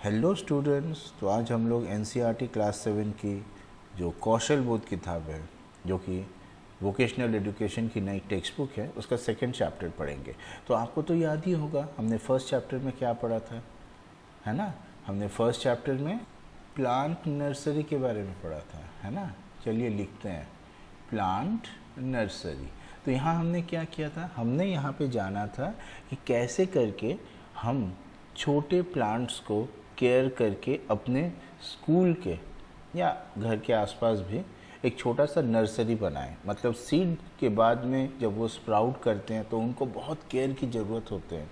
Hello students. तो आज हम लोग एनसीईआरटी क्लास 7 की जो कौशल बोध किताब है, जो कि वोकेशनल एजुकेशन की नई टेक्स्ट बुक है, उसका सेकंड चैप्टर पढ़ेंगे। तो आपको तो याद ही होगा हमने फर्स्ट चैप्टर में क्या पढ़ा था, है ना। हमने फर्स्ट चैप्टर में प्लांट नर्सरी के बारे में पढ़ा था, है ना। चलिए लिखते हैं प्लांट नर्सरी। तो यहाँ हमने क्या किया था, हमने यहाँ पे जाना था कि कैसे करके हम छोटे प्लांट्स को केयर करके अपने स्कूल के या घर के आसपास भी एक छोटा सा नर्सरी बनाएं। मतलब सीड के बाद में जब वो स्प्राउट करते हैं तो उनको बहुत केयर की ज़रूरत होते हैं।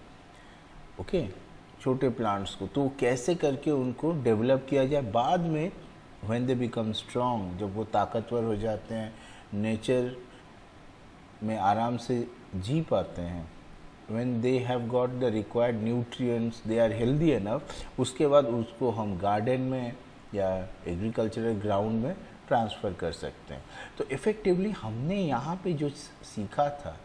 ओके, छोटे प्लांट्स को तो कैसे करके उनको डेवलप किया जाए, बाद में व्हेन दे बिकम स्ट्रॉन्ग, जब वो ताकतवर हो जाते हैं, नेचर में आराम से जी पाते हैं, when they have got the required nutrients, they are healthy enough, उसके बाद उसको हम गार्डन में या एग्रीकल्चरल ग्राउंड में ट्रांसफ़र कर सकते हैं। तो इफ़ेक्टिवली हमने यहाँ पे जो सीखा था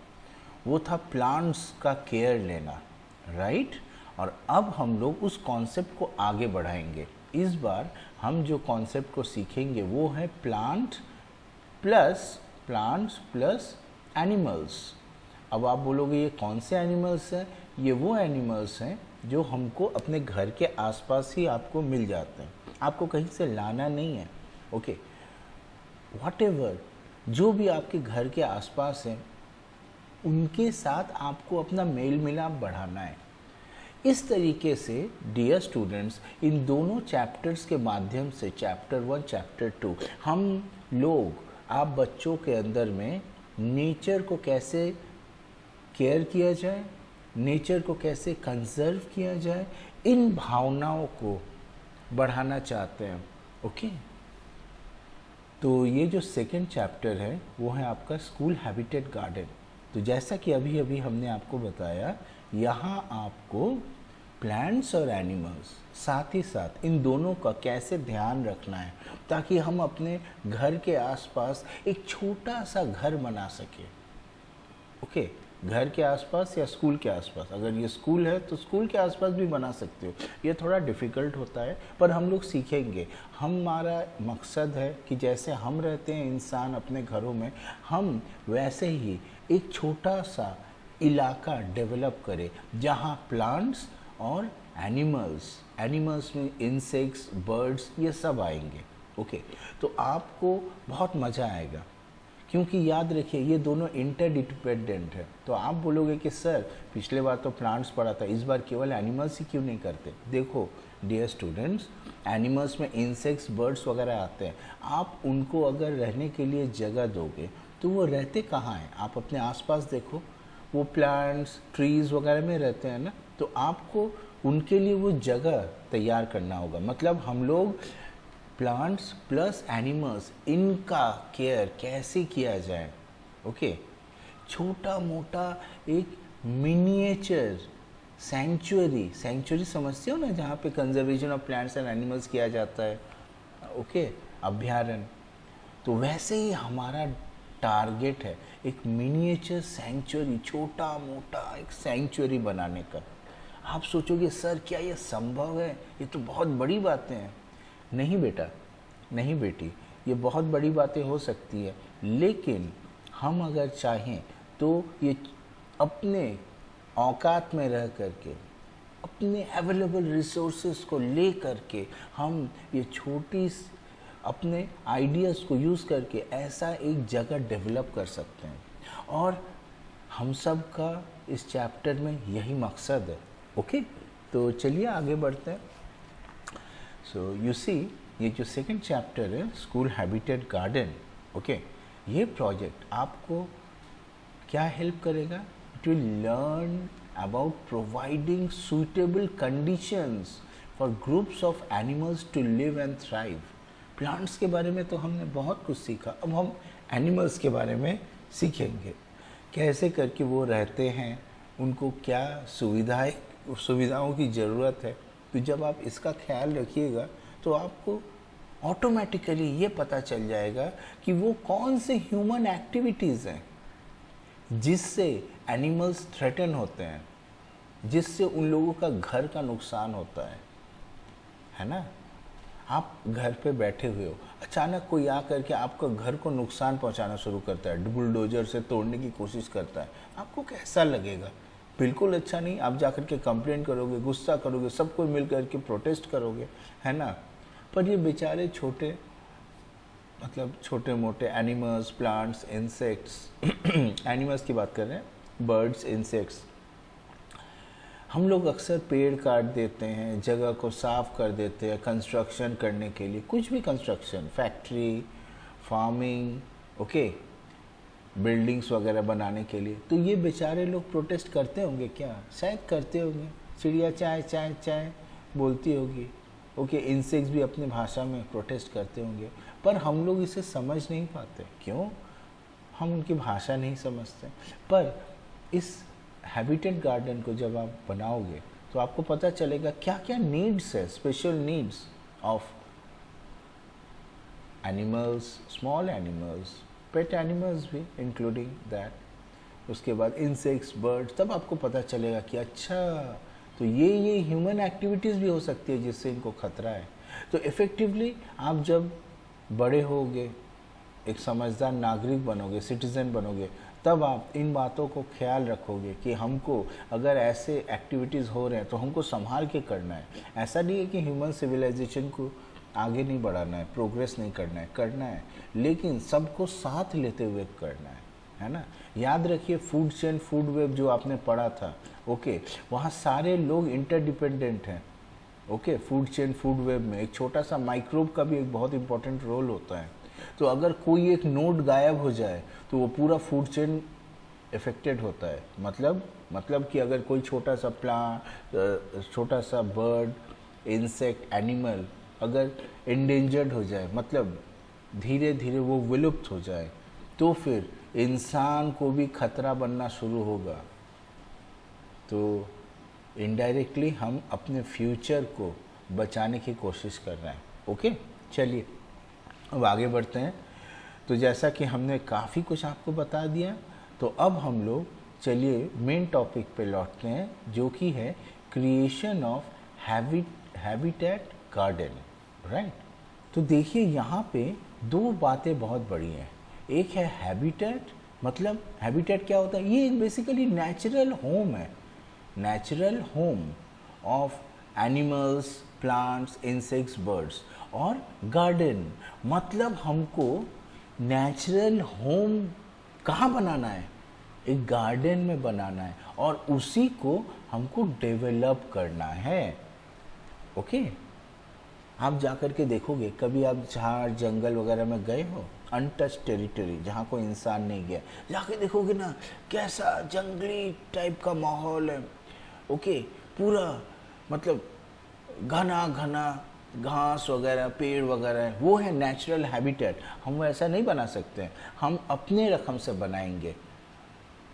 वो था प्लांट्स का केयर लेना, राइट। और अब हम लोग उस कॉन्सेप्ट को आगे बढ़ाएंगे। इस बार हम जो कॉन्सेप्ट को सीखेंगे वो है प्लांट्स प्लस एनिमल्स। अब आप बोलोगे ये कौन से एनिमल्स हैं? ये वो एनिमल्स हैं जो हमको अपने घर के आसपास ही आपको मिल जाते हैं, आपको कहीं से लाना नहीं है। ओके, व्हाटएवर जो भी आपके घर के आसपास हैं उनके साथ आपको अपना मेल मिलाप बढ़ाना है। इस तरीके से डियर स्टूडेंट्स, इन दोनों चैप्टर्स के माध्यम से, चैप्टर 1 चैप्टर 2, हम लोग, आप बच्चों के अंदर में नेचर को कैसे केयर किया जाए, नेचर को कैसे कंजर्व किया जाए, इन भावनाओं को बढ़ाना चाहते हैं। ओके, तो ये जो सेकंड चैप्टर है वो है आपका स्कूल हैबिटेट गार्डन। तो जैसा कि अभी अभी हमने आपको बताया, यहाँ आपको प्लांट्स और एनिमल्स साथ ही साथ इन दोनों का कैसे ध्यान रखना है ताकि हम अपने घर के आसपास एक छोटा सा घर बना सके। ओके, घर के आसपास या स्कूल के आसपास, अगर ये स्कूल है तो स्कूल के आसपास भी बना सकते हो। ये थोड़ा डिफ़िकल्ट होता है पर हम लोग सीखेंगे। हमारा मकसद है कि जैसे हम रहते हैं इंसान अपने घरों में, हम वैसे ही एक छोटा सा इलाका डेवलप करें जहाँ प्लांट्स और एनिमल्स में इंसेक्ट्स, बर्ड्स, ये सब आएंगे। ओके, तो आपको बहुत मज़ा आएगा क्योंकि याद रखिए ये दोनों इंटरडिपेंडेंट है। तो आप बोलोगे कि सर पिछले बार तो प्लांट्स पढ़ा था, इस बार केवल एनिमल्स ही क्यों नहीं करते? देखो डियर स्टूडेंट्स, एनिमल्स में इंसेक्ट्स, बर्ड्स वगैरह आते हैं। आप उनको अगर रहने के लिए जगह दोगे तो वो रहते कहाँ हैं? आप अपने आसपास देखो, वो प्लांट्स, ट्रीज़ वगैरह में रहते हैं ना। तो आपको उनके लिए वो जगह तैयार करना होगा। मतलब हम लोग प्लांट्स प्लस एनिमल्स, इनका केयर कैसे किया जाए। ओके, छोटा मोटा एक मिनिएचर सेंचुरी समझते हो ना, जहाँ पे conservation of plants and animals किया जाता है। ओके, अभ्यारण्य। तो वैसे ही हमारा टारगेट है एक मिनिएचर सेंचुरी, छोटा मोटा एक सेंचुरी बनाने का। आप सोचोगे सर क्या ये संभव है? ये तो बहुत बड़ी बातें हैं। नहीं बेटा, नहीं बेटी, ये बहुत बड़ी बातें हो सकती है, लेकिन हम अगर चाहें तो ये अपने औकात में रह करके, अपने अवेलेबल रिसोर्सेज को ले करके, हम ये छोटी अपने आइडियाज़ को यूज़ करके ऐसा एक जगह डेवलप कर सकते हैं। और हम सब का इस चैप्टर में यही मकसद है। ओके, तो चलिए आगे बढ़ते हैं। सो यू सी, ये जो सेकंड चैप्टर है स्कूल हैबिटेट गार्डन, ओके, ये प्रोजेक्ट आपको क्या हेल्प करेगा? It will learn about providing suitable conditions for groups of animals to live and thrive. Plants के बारे में तो हमने बहुत कुछ सीखा, अब हम एनिमल्स के बारे में सीखेंगे, कैसे करके वो रहते हैं, उनको क्या सुविधाओं की ज़रूरत है। तो जब आप इसका ख्याल रखिएगा तो आपको ऑटोमेटिकली ये पता चल जाएगा कि वो कौन से ह्यूमन एक्टिविटीज़ हैं जिससे एनिमल्स थ्रेटन होते हैं, जिससे उन लोगों का घर का नुकसान होता है। है ना। आप घर पे बैठे हुए हो, अचानक कोई आ करके आपका घर को नुकसान पहुंचाना शुरू करता है, बुलडोजर से तोड़ने की कोशिश करता है, आपको कैसा लगेगा? बिल्कुल अच्छा नहीं। आप जाकर के कंप्लेंट करोगे, गुस्सा करोगे, सब कोई मिल करके प्रोटेस्ट करोगे, है ना। पर ये बेचारे छोटे मतलब छोटे मोटे एनिमल्स, प्लांट्स, इंसेक्ट्स एनिमल्स की बात कर रहे हैं, बर्ड्स, इंसेक्ट्स, हम लोग अक्सर पेड़ काट देते हैं, जगह को साफ कर देते हैं कंस्ट्रक्शन करने के लिए, कुछ भी construction, factory, farming, okay, buildings वगैरह बनाने के लिए। तो ये बेचारे लोग प्रोटेस्ट करते होंगे क्या? शायद करते होंगे। चिड़िया चाय चाय चाय बोलती होगी, ओके, इंसेक्ट्स भी अपनी भाषा में प्रोटेस्ट करते होंगे, पर हम लोग इसे समझ नहीं पाते। क्यों? हम उनकी भाषा नहीं समझते। पर इस हैबिटेट गार्डन को जब आप बनाओगे तो आपको पता चलेगा क्या क्या नीड्स है, special needs of animals, small animals, pet animals भी इंक्लूडिंग दैट, उसके बाद इंसेक्ट्स, बर्ड्स, तब आपको पता चलेगा कि अच्छा तो ये ह्यूमन एक्टिविटीज़ भी हो सकती है जिससे इनको खतरा है। तो इफ़ेक्टिवली आप जब बड़े होगे, एक समझदार नागरिक बनोगे, सिटीज़न बनोगे, तब आप इन बातों को ख्याल रखोगे कि हमको अगर ऐसे एक्टिविटीज़ हो रहे हैं तो हमको संभाल के करना है। ऐसा नहीं है कि ह्यूमन सिविलाइजेशन को आगे नहीं बढ़ाना है, प्रोग्रेस नहीं करना है, लेकिन सबको साथ लेते हुए करना है ना। याद रखिए फूड चेन, फूड वेब जो आपने पढ़ा था, ओके, वहाँ सारे लोग इंटरडिपेंडेंट हैं, okay. Food chain, food web में एक छोटा सा माइक्रोब का भी एक बहुत इंपॉर्टेंट रोल होता है। तो अगर कोई एक नोड गायब हो जाए तो वो पूरा फूड चेन इफेक्टेड होता है। मतलब कि अगर कोई छोटा सा प्लांट, छोटा सा बर्ड, इंसेक्ट, एनिमल अगर एंडेंजर्ड हो जाए, मतलब धीरे धीरे वो विलुप्त हो जाए, तो फिर इंसान को भी खतरा बनना शुरू होगा। तो इनडायरेक्टली हम अपने फ्यूचर को बचाने की कोशिश कर रहे हैं, ओके। चलिए अब आगे बढ़ते हैं। तो जैसा कि हमने काफ़ी कुछ आपको बता दिया, तो अब हम लोग चलिए मेन टॉपिक पे लौटते हैं, जो कि है creation of habitat garden, right. तो देखिए यहाँ पे दो बातें बहुत बड़ी हैं। एक है हैबिटेट, मतलब हैबिटेट क्या होता है? ये बेसिकली नेचुरल होम है, natural home of animals, plants, insects, birds. और गार्डन मतलब हमको नेचुरल होम कहाँ बनाना है? एक गार्डन में बनाना है, और उसी को हमको डेवलप करना है, ओके। आप जाकर के देखोगे, कभी आप झाड़ जंगल वगैरह में गए हो, अनटच टेरिटरी जहाँ कोई इंसान नहीं गया, जाके देखोगे ना कैसा जंगली टाइप का माहौल है, ओके। पूरा मतलब घना घना घास वगैरह, पेड़ वगैरह, वो है नेचुरल हैबिटेट। हम वैसा नहीं बना सकते हैं, हम अपने रकम से बनाएंगे,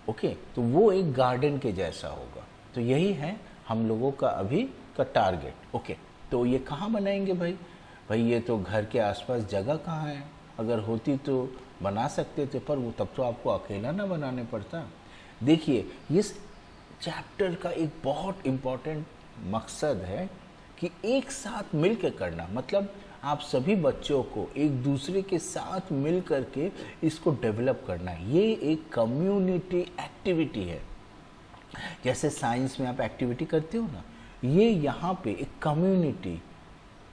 ओके। तो वो एक गार्डन के जैसा होगा। तो यही है हम लोगों का अभी का टारगेट, ओके। तो ये कहाँ बनाएंगे भाई ये तो घर के आसपास जगह कहाँ है? अगर होती तो बना सकते थे, पर वो तब तो आपको अकेला ना बनाने पड़ता। देखिए इस चैप्टर का एक बहुत इम्पोर्टेंट मकसद है कि एक साथ मिल के करना, मतलब आप सभी बच्चों को एक दूसरे के साथ मिल करके इसको डेवलप करना है। ये एक कम्युनिटी एक्टिविटी है। जैसे साइंस में आप एक्टिविटी करते हो ना, ये यहाँ पे एक कम्युनिटी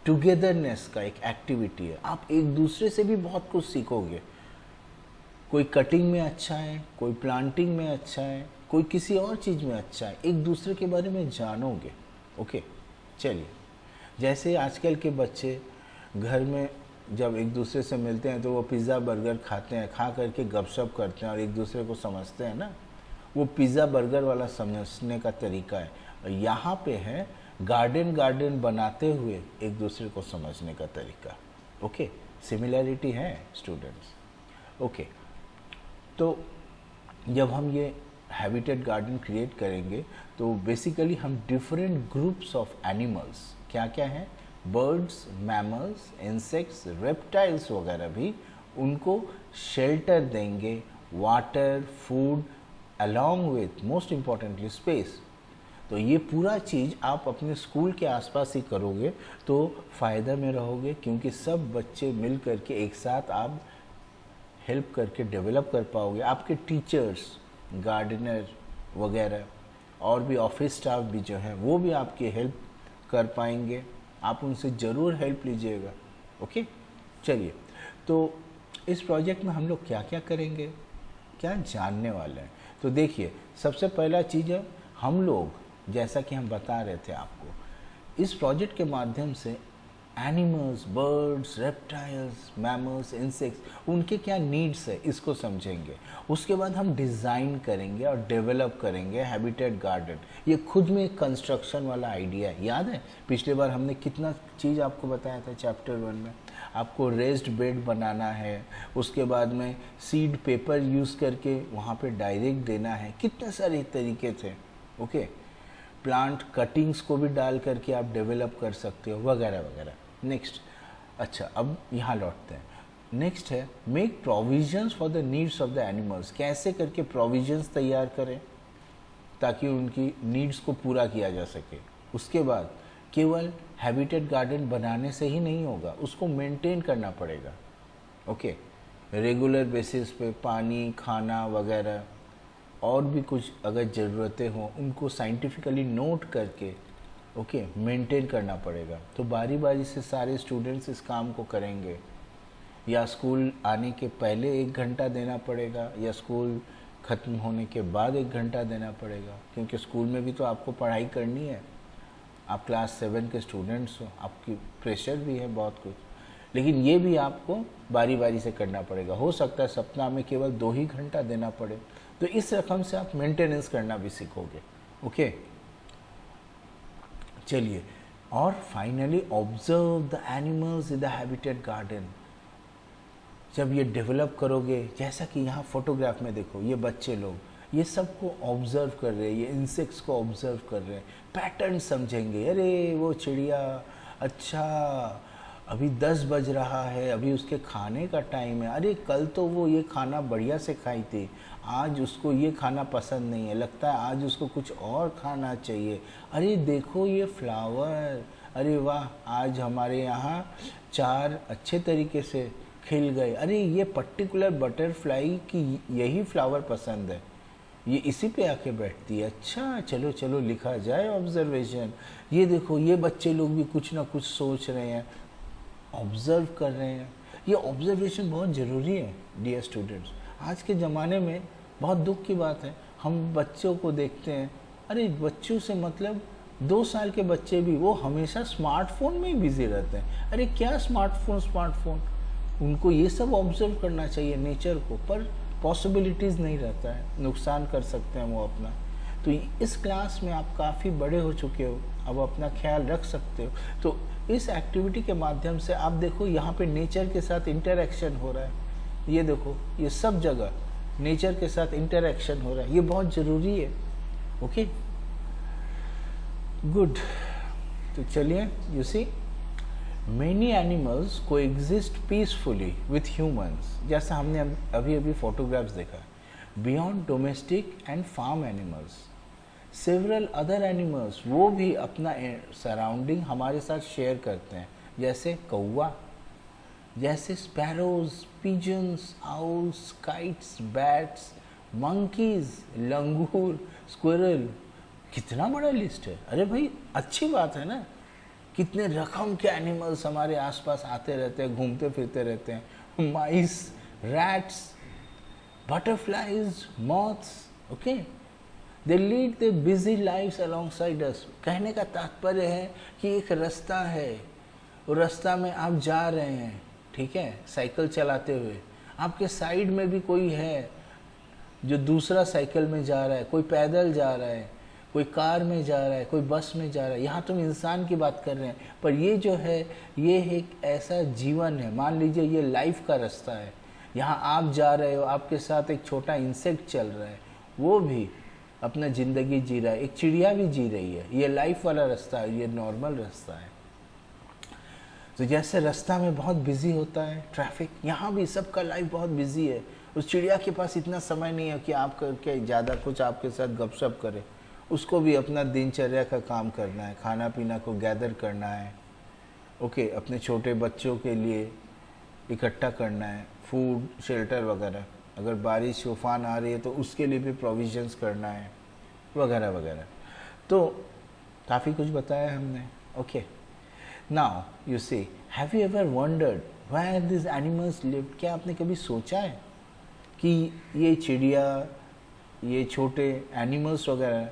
टुगेदरनेस का एक एक्टिविटी है। आप एक दूसरे से भी बहुत कुछ सीखोगे। कोई कटिंग में अच्छा है, कोई प्लांटिंग में अच्छा है, कोई किसी और चीज़ में अच्छा है, एक दूसरे के बारे में जानोगे, ओके। चलिए, जैसे आजकल के बच्चे घर में जब एक दूसरे से मिलते हैं तो वो पिज़्ज़ा बर्गर खाते हैं, खा करके गपशप करते हैं और एक दूसरे को समझते हैं ना, वो पिज़्ज़ा बर्गर वाला समझने का तरीका है। और यहाँ पे है गार्डन बनाते हुए एक दूसरे को समझने का तरीका, ओके। सिमिलैरिटी है स्टूडेंट्स, ओके। तो जब हम ये हैबिटेट गार्डन क्रिएट करेंगे तो बेसिकली हम डिफरेंट ग्रुप्स ऑफ एनिमल्स, क्या क्या हैं, बर्ड्स, मैमल्स, इंसेक्ट्स, रेप्टाइल्स वगैरह भी, उनको शेल्टर देंगे, water, food, along with most importantly space. तो ये पूरा चीज़ आप अपने स्कूल के आसपास ही करोगे तो फ़ायदा में रहोगे, क्योंकि सब बच्चे मिल करके एक साथ आप हेल्प करके डेवलप कर पाओगे। आपके टीचर्स, गार्डनर वगैरह और भी ऑफिस स्टाफ भी जो है वो भी आपकी हेल्प कर पाएंगे। आप उनसे ज़रूर हेल्प लीजिएगा। ओके, चलिए, तो इस प्रोजेक्ट में हम लोग क्या क्या करेंगे, क्या जानने वाले हैं। तो देखिए, सबसे पहला चीज़ है, हम लोग जैसा कि हम बता रहे थे आपको, इस प्रोजेक्ट के माध्यम से animals, birds, reptiles, mammals, insects, उनके क्या नीड्स है इसको समझेंगे। उसके बाद हम डिज़ाइन करेंगे और डेवलप करेंगे हैबिटेट गार्डन। ये खुद में एक कंस्ट्रक्शन वाला आइडिया है। याद है पिछली बार हमने कितना चीज़ आपको बताया था चैप्टर 1 में। आपको रेस्ड बेड बनाना है, उसके बाद में सीड पेपर यूज़ करके वहाँ पे डायरेक्ट देना है, कितने सारे तरीके थे। ओके, प्लांट कटिंग्स को भी डाल करके आप डेवलप कर सकते हो, वगैरह वगैरह। नेक्स्ट, अच्छा अब यहाँ लौटते हैं। नेक्स्ट है make provisions for the needs of the animals. कैसे करके प्रोविजंस तैयार करें ताकि उनकी नीड्स को पूरा किया जा सके। उसके बाद केवल हैबिटेट गार्डन बनाने से ही नहीं होगा, उसको मेंटेन करना पड़ेगा। ओके, रेगुलर बेसिस पे पानी, खाना वगैरह और भी कुछ अगर ज़रूरतें हों उनको साइंटिफिकली नोट करके ओके मेंटेन करना पड़ेगा। तो बारी बारी से सारे स्टूडेंट्स इस काम को करेंगे, या स्कूल आने के पहले 1 घंटा देना पड़ेगा या स्कूल ख़त्म होने के बाद 1 घंटा देना पड़ेगा, क्योंकि स्कूल में भी तो आपको पढ़ाई करनी है। आप क्लास 7 के स्टूडेंट्स हो, आपकी प्रेशर भी है बहुत कुछ, लेकिन ये भी आपको बारी बारी से करना पड़ेगा। हो सकता है सप्ताह में केवल 2 ही घंटा देना पड़े, तो इस रकम से आप मेंटेनेंस करना भी सीखोगे। ओके, चलिए, और finally observe the animals in the habitat garden. जब ये डेवलप करोगे, जैसा कि यहाँ फोटोग्राफ में देखो, ये बच्चे लोग ये सबको ऑब्जर्व कर रहे हैं, ये इंसेक्ट्स को ऑब्जर्व कर रहे हैं, पैटर्न समझेंगे। अरे वो चिड़िया, अच्छा अभी 10 बज रहा है, अभी उसके खाने का टाइम है। अरे कल तो वो ये खाना बढ़िया से खाई थी, आज उसको ये खाना पसंद नहीं है, लगता है आज उसको कुछ और खाना चाहिए। अरे देखो ये फ्लावर, अरे वाह आज हमारे यहाँ 4 अच्छे तरीके से खिल गए। अरे ये पर्टिकुलर बटरफ्लाई की यही फ्लावर पसंद है, ये इसी पे आके बैठती है। अच्छा चलो चलो लिखा जाए ऑब्जर्वेशन। ये देखो ये बच्चे लोग भी कुछ ना कुछ सोच रहे हैं, ऑब्जर्व कर रहे हैं। ये ऑब्जर्वेशन बहुत ज़रूरी है डियर स्टूडेंट्स। आज के ज़माने में बहुत दुख की बात है, हम बच्चों को देखते हैं, अरे बच्चों से मतलब 2 साल के बच्चे भी वो हमेशा स्मार्टफोन में ही बिजी रहते हैं। अरे क्या स्मार्टफोन, उनको ये सब ऑब्जर्व करना चाहिए नेचर को, पर पॉसिबिलिटीज़ नहीं रहता है, नुकसान कर सकते हैं वो अपना। तो इस क्लास में आप काफ़ी बड़े हो चुके हो, अब अपना ख्याल रख सकते हो। तो इस एक्टिविटी के माध्यम से आप देखो यहाँ पे नेचर के साथ इंटरेक्शन हो रहा है। ये देखो ये सब जगह नेचर के साथ इंटरेक्शन हो रहा है, ये बहुत ज़रूरी है। ओके गुड, तो चलिए, you see Many animals coexist peacefully with humans, जैसा हमने अभी अभी फोटोग्राफ्स देखा। Beyond domestic and farm animals, several other animals वो भी अपना सराउंडिंग हमारे साथ शेयर करते हैं, जैसे कौवा, जैसे sparrows, pigeons, owls, kites, bats, monkeys, लंगूर, स्क्विरल। कितना बड़ा लिस्ट है। अरे भाई अच्छी बात है ना, कितने रकम के एनिमल्स हमारे आसपास आते रहते हैं, घूमते फिरते रहते हैं। Mice, rats, butterflies, moths, okay, they lead the busy lives alongside us. कहने का तात्पर्य है कि एक रास्ता है, और रास्ता में आप जा रहे हैं, ठीक है, साइकिल चलाते हुए, आपके साइड में भी कोई है जो दूसरा साइकिल में जा रहा है, कोई पैदल जा रहा है, कोई कार में जा रहा है, कोई बस में जा रहा है। यहाँ तुम इंसान की बात कर रहे हैं, पर ये जो है ये एक ऐसा जीवन है, मान लीजिए ये लाइफ का रास्ता है। यहाँ आप जा रहे हो, आपके साथ एक छोटा इंसेक्ट चल रहा है, वो भी अपना ज़िंदगी जी रहा है, एक चिड़िया भी जी रही है। ये लाइफ वाला रास्ता है, ये नॉर्मल रास्ता है। तो जैसे रास्ता में बहुत बिजी होता है ट्रैफिक, यहाँ भी सबका लाइफ बहुत बिजी है। उस चिड़िया के पास इतना समय नहीं है कि आप करके ज़्यादा कुछ आपके साथ गपशप करे, उसको भी अपना दिनचर्या का काम करना है, खाना पीना को गैदर करना है, ओके, अपने छोटे बच्चों के लिए इकट्ठा करना है, फूड शेल्टर वगैरह, अगर बारिश तूफान आ रही है तो उसके लिए भी प्रोविजंस करना है, वगैरह वगैरह। तो काफ़ी कुछ बताया हमने, okay. Now you see, have you ever wondered where this animals live? क्या आपने कभी सोचा है कि ये चिड़िया, ये छोटे एनिमल्स वगैरह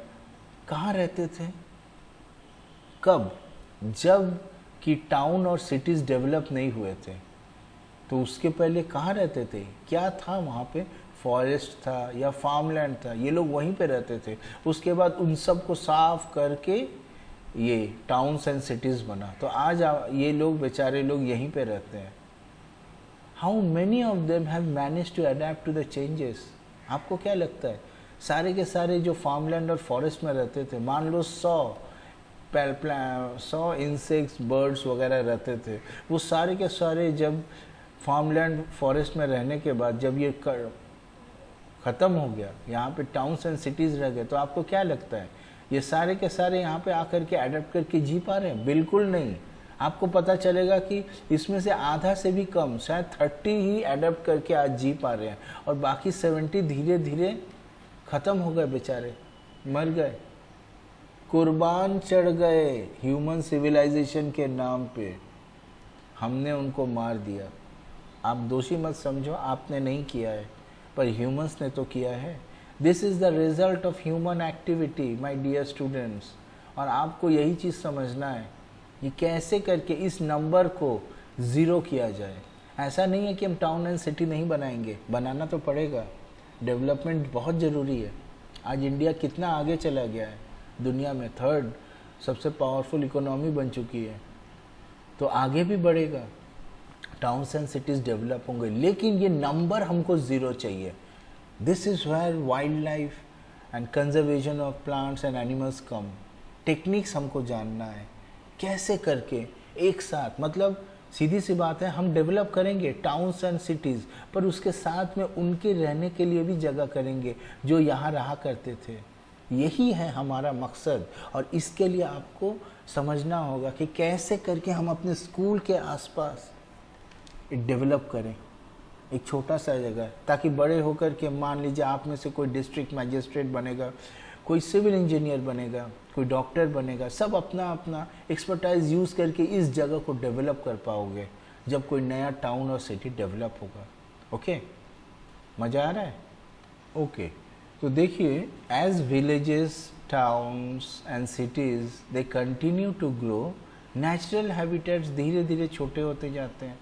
कहाँ रहते थे? कब? जब कि टाउन और सिटीज़ डेवलप नहीं हुए थे, तो उसके पहले कहाँ रहते थे? क्या था वहाँ पे? फॉरेस्ट था या फार्मलैंड था, ये लोग वहीं पे रहते थे। उसके बाद उन सब को साफ करके ये टाउन्स एंड सिटीज़ बना, तो आज ये लोग बेचारे लोग यहीं पे रहते हैं। How many of them have manage to adapt to the changes? आपको क्या लगता है? सारे के सारे जो फार्मलैंड और फॉरेस्ट में रहते थे, मान लो 100 इंसेक्ट्स, बर्ड्स वगैरह रहते थे, वो सारे के सारे जब फार्मलैंड फॉरेस्ट में रहने के बाद जब ये ख़त्म हो गया, यहाँ पे टाउन्स एंड सिटीज़ रह गए, तो आपको क्या लगता है ये सारे के सारे यहाँ पे आकर के अडेप्ट करके जी पा रहे हैं? बिल्कुल नहीं। आपको पता चलेगा कि इसमें से आधा से भी कम, शायद 30 ही अडेप्ट करके आज जी पा रहे हैं, और बाकी 70 धीरे धीरे ख़त्म हो गए, बेचारे मर गए, कुर्बान चढ़ गए ह्यूमन सिविलाइजेशन के नाम पे। हमने उनको मार दिया। आप दोषी मत समझो, आपने नहीं किया है, पर ह्यूमंस ने तो किया है। This is the result of human activity my dear students. और आपको यही चीज़ समझना है कि कैसे करके इस नंबर को ज़ीरो किया जाए। ऐसा नहीं है कि हम टाउन एंड सिटी नहीं बनाएंगे, बनाना तो पड़ेगा। डेवलपमेंट बहुत ज़रूरी है। आज इंडिया कितना आगे चला गया है, दुनिया में 3rd सबसे पावरफुल इकोनॉमी बन चुकी है, तो आगे भी बढ़ेगा, टाउन्स एंड सिटीज़ डेवलप होंगे, लेकिन ये नंबर हमको ज़ीरो चाहिए। This is where wild life and conservation of plants and animals come. Techniques हमको जानना है, कैसे करके एक साथ, मतलब सीधी सी बात है, हम डेवलप करेंगे टाउन्स एंड सिटीज़, पर उसके साथ में उनके रहने के लिए भी जगह करेंगे जो यहाँ रहा करते थे। यही है हमारा मकसद, और इसके लिए आपको समझना होगा कि कैसे करके हम अपने स्कूल के आसपास डेवलप करें एक छोटा सा जगह, ताकि बड़े होकर के, मान लीजिए आप में से कोई डिस्ट्रिक्ट मैजिस्ट्रेट बनेगा, कोई सिविल इंजीनियर बनेगा, कोई डॉक्टर बनेगा, सब अपना अपना एक्सपर्टाइज यूज़ करके इस जगह को डेवलप कर पाओगे जब कोई नया टाउन और सिटी डेवलप होगा। ओके, मज़ा आ रहा है? ओके, तो देखिए, as villages, towns and cities they continue to grow, natural habitats धीरे धीरे छोटे होते जाते हैं,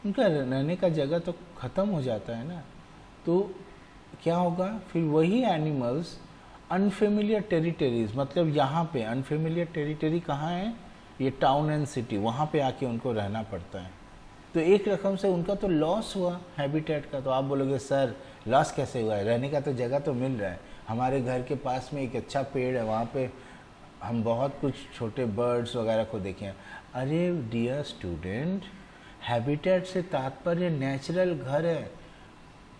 उनका रहने का जगह तो ख़त्म हो जाता है ना, तो क्या होगा फिर? वही एनिमल्स अनफेमिलियर टेरिटरीज, मतलब यहाँ पे अनफेमिलियर टेरिटरी कहाँ है? ये टाउन एंड सिटी, वहाँ पे आके उनको रहना पड़ता है। तो एक रकम से उनका तो लॉस हुआ हैबिटेट का। तो आप बोलोगे सर लॉस कैसे हुआ है? रहने का तो जगह तो मिल रहा है, हमारे घर के पास में एक अच्छा पेड़ है, वहाँ पे हम बहुत कुछ छोटे बर्ड्स वगैरह को देखें। अरे डियर स्टूडेंट, हैबिटेट से तात्पर्य नेचुरल घर है।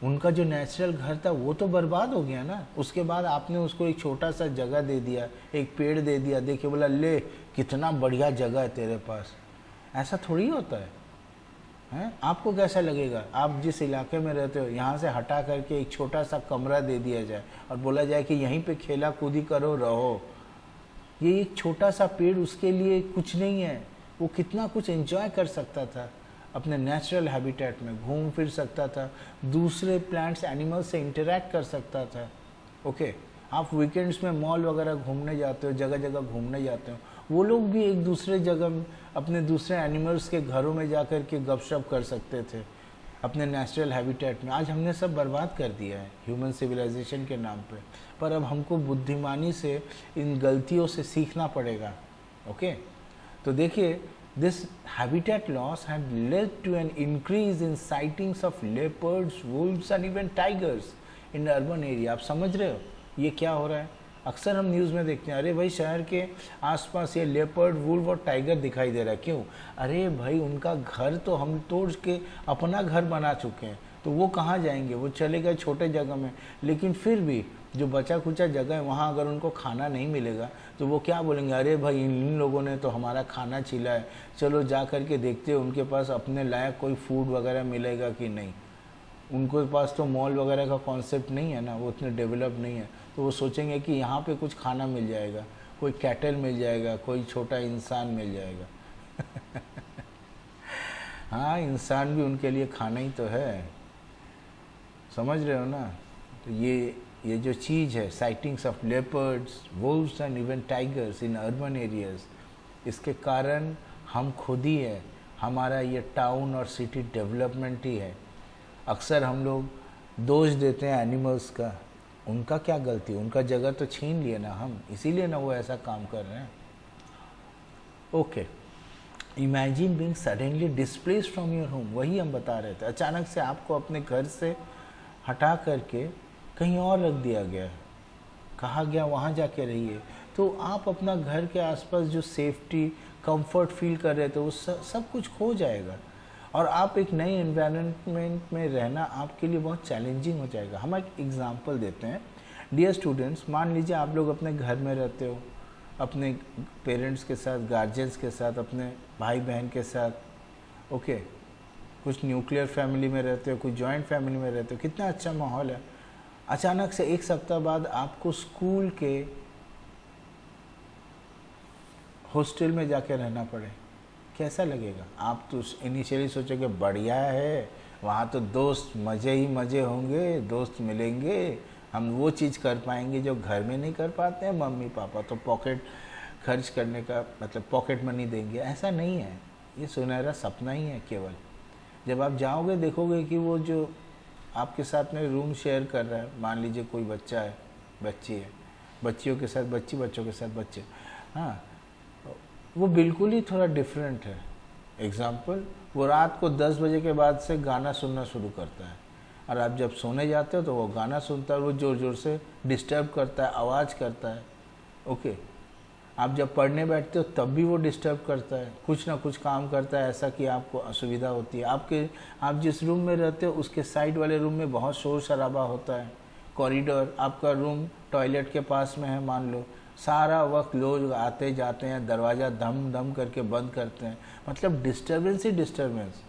उनका जो नेचुरल घर था वो तो बर्बाद हो गया ना, उसके बाद आपने उसको एक छोटा सा जगह दे दिया, एक पेड़ दे दिया, देखिए बोला ले कितना बढ़िया जगह है तेरे पास। ऐसा थोड़ी होता है, हैं? आपको कैसा लगेगा? आप जिस इलाके में रहते हो, यहाँ से हटा करके एक छोटा सा कमरा दे दिया जाए और बोला जाए कि यहीं पे खेला कूदी करो, रहो। ये एक छोटा सा पेड़ उसके लिए कुछ नहीं है, वो कितना कुछ एंजॉय कर सकता था, अपने नेचुरल हैबिटेट में घूम फिर सकता था, दूसरे प्लांट्स एनिमल्स से इंटरेक्ट कर सकता था। ओके, आप वीकेंड्स में मॉल वगैरह घूमने जाते हो, जगह जगह घूमने जाते हो, वो लोग भी एक दूसरे जगह अपने दूसरे एनिमल्स के घरों में जाकर के गपशप कर सकते थे अपने नेचुरल हैबिटेट में। आज हमने सब बर्बाद कर दिया है ह्यूमन सिविलाइजेशन के नाम पे, पर अब हमको बुद्धिमानी से इन गलतियों से सीखना पड़ेगा। ओके, तो देखिए, this habitat loss had led to an increase in sightings of leopards, wolves and even tigers in urban area। आप समझ रहे हो ये क्या हो रहा है? अक्सर हम न्यूज़ में देखते हैं, अरे भाई शहर के आसपास ये लेपर्ड, वुल्व और टाइगर दिखाई दे रहा है। क्यों? अरे भाई उनका घर तो हम तोड़ के अपना घर बना चुके हैं, तो वो कहाँ जाएंगे? वो चले गए छोटे जगह में, लेकिन फिर भी जो बचा खुचा जगह है वहाँ अगर उनको खाना नहीं मिलेगा तो वो क्या बोलेंगे, अरे भाई इन लोगों ने तो हमारा खाना छीला है, चलो जा कर के देखते हैं उनके पास अपने लायक कोई फूड वगैरह मिलेगा कि नहीं। उनके पास तो मॉल वगैरह का कॉन्सेप्ट नहीं है ना, वो उतने डेवलप नहीं है, तो वो सोचेंगे कि यहाँ पे कुछ खाना मिल जाएगा, कोई कैटल मिल जाएगा, कोई छोटा इंसान मिल जाएगा। हाँ, इंसान भी उनके लिए खाना ही तो है, समझ रहे हो ना। तो ये जो चीज़ है, sightings of leopards, Wolves and even tigers in urban areas, इसके कारण हम खुद ही है, हमारा ये टाउन और सिटी डेवलपमेंट ही है। अक्सर हम लोग दोष देते हैं एनिमल्स का, उनका क्या गलती, उनका जगह तो छीन लिए ना हम, इसीलिए ना वो ऐसा काम कर रहे हैं। Okay, imagine being suddenly displaced from your home, वही हम बता रहे थे, अचानक से आपको अपने घर से हटा करके कहीं और रख दिया गया, कहा गया वहाँ जाके रहिए, तो आप अपना घर के आसपास जो सेफ्टी कंफर्ट फील कर रहे थे वो सब कुछ खो जाएगा, और आप एक नए एनवायरनमेंट में रहना आपके लिए बहुत चैलेंजिंग हो जाएगा। हम एक एग्जांपल देते हैं। डियर स्टूडेंट्स, मान लीजिए आप लोग अपने घर में रहते हो, अपने पेरेंट्स के साथ, गार्जियंस के साथ, अपने भाई बहन के साथ, ओके। कुछ न्यूक्लियर फैमिली में रहते हो, कुछ जॉइंट फैमिली में रहते हो, कितना अच्छा माहौल है। अचानक से एक सप्ताह बाद आपको स्कूल के हॉस्टल में जाके रहना पड़े, कैसा लगेगा? आप तो इनिशियली सोचोगे बढ़िया है, वहाँ तो दोस्त मज़े ही मज़े होंगे, दोस्त मिलेंगे, हम वो चीज़ कर पाएंगे जो घर में नहीं कर पाते हैं। मम्मी पापा तो पॉकेट खर्च करने का मतलब पॉकेट मनी देंगे, ऐसा नहीं है, ये सुनहरा सपना ही है केवल। जब आप जाओगे देखोगे कि वो जो आपके साथ में रूम शेयर कर रहा है, मान लीजिए कोई बच्चा है, बच्ची है, बच्चियों के साथ बच्ची, बच्चों के साथ बच्चे, हाँ, वो बिल्कुल ही थोड़ा डिफरेंट है। एग्जाम्पल, वो रात को 10 बजे के बाद से गाना सुनना शुरू करता है, और आप जब सोने जाते हो तो वो गाना सुनता है, वो ज़ोर ज़ोर से डिस्टर्ब करता है, आवाज़ करता है, ओके। आप जब पढ़ने बैठते हो तब भी वो डिस्टर्ब करता है, कुछ ना कुछ काम करता है ऐसा कि आपको असुविधा होती है। आप जिस रूम में रहते हो उसके साइड वाले रूम में बहुत शोर शराबा होता है, कॉरिडोर, आपका रूम टॉयलेट के पास में है मान लो, सारा वक्त लोग आते जाते हैं, दरवाज़ा धम धम करके बंद करते हैं, मतलब डिस्टर्बेंस ही डिस्टर्बेंस,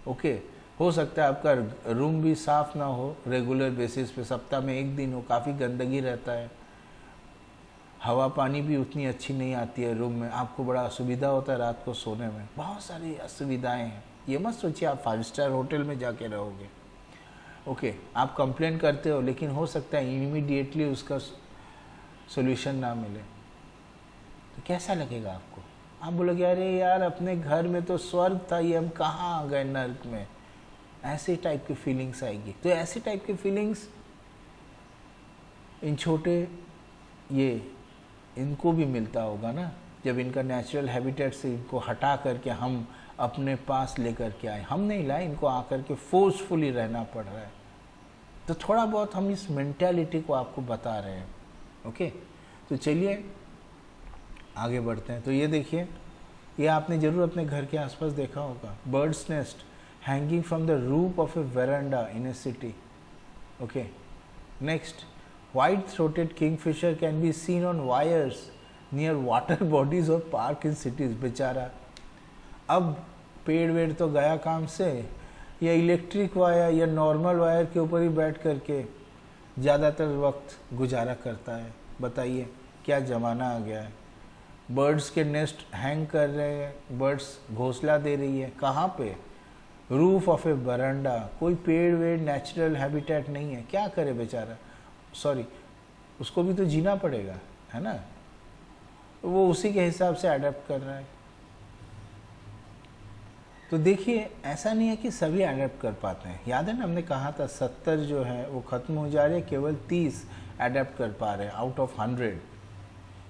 ओके। हो सकता है आपका रूम भी साफ़ ना हो रेगुलर बेसिस पे, सप्ताह में एक दिन हो, काफ़ी गंदगी रहता है, हवा पानी भी उतनी अच्छी नहीं आती है रूम में, आपको बड़ा असुविधा होता है रात को सोने में, बहुत सारी असुविधाएं हैं। ये मत सोचिए आप 5 स्टार होटल में जाके रहोगे, ओके। आप कंप्लेन करते हो लेकिन हो सकता है इमीडिएटली उसका सॉल्यूशन ना मिले, तो कैसा लगेगा आपको? आप बोलोगे अरे यार अपने घर में तो स्वर्ग था, ये हम कहाँ आ गए नर्क में, ऐसे टाइप की फीलिंग्स आएगी। तो ऐसे टाइप की फीलिंग्स इन छोटे ये इनको भी मिलता होगा ना, जब इनका नेचुरल हैबिटेट से इनको हटा करके हम अपने पास लेकर के आए, हम नहीं लाए, इनको आकर के फोर्सफुली रहना पड़ रहा है। तो थोड़ा बहुत हम इस मेंटालिटी को आपको बता रहे हैं, ओके। तो चलिए आगे बढ़ते हैं। तो ये देखिए, ये आपने ज़रूर अपने घर के आसपास देखा होगा, birds nest hanging from the roof of A veranda in A city, okay. Next, white-throated kingfisher can be seen on wires near water bodies or park in cities। बेचारा अब पेड़ वेड़ तो गया काम से, या इलेक्ट्रिक वायर या नॉर्मल वायर के ऊपर ही बैठ करके ज़्यादातर वक्त गुजारा करता है। बताइए क्या ज़माना आ गया है। बर्ड्स के नेस्ट हैंग कर रहे हैं, बर्ड्स घोंसला दे रही है, कहाँ पे? रूफ ऑफ ए बरांडा। कोई पेड़ वेड़ नेचुरल हैबिटेट नहीं है, क्या करे बेचारा, सॉरी, उसको भी तो जीना पड़ेगा, है ना, वो उसी के हिसाब से अडेप्ट कर रहा है। तो देखिए ऐसा नहीं है कि सभी अडेप्ट कर पाते हैं। याद है ना हमने कहा था 70 जो है वो ख़त्म हो जा रहे हैं, केवल 30 अडेप्ट कर पा रहे हैं आउट ऑफ 100।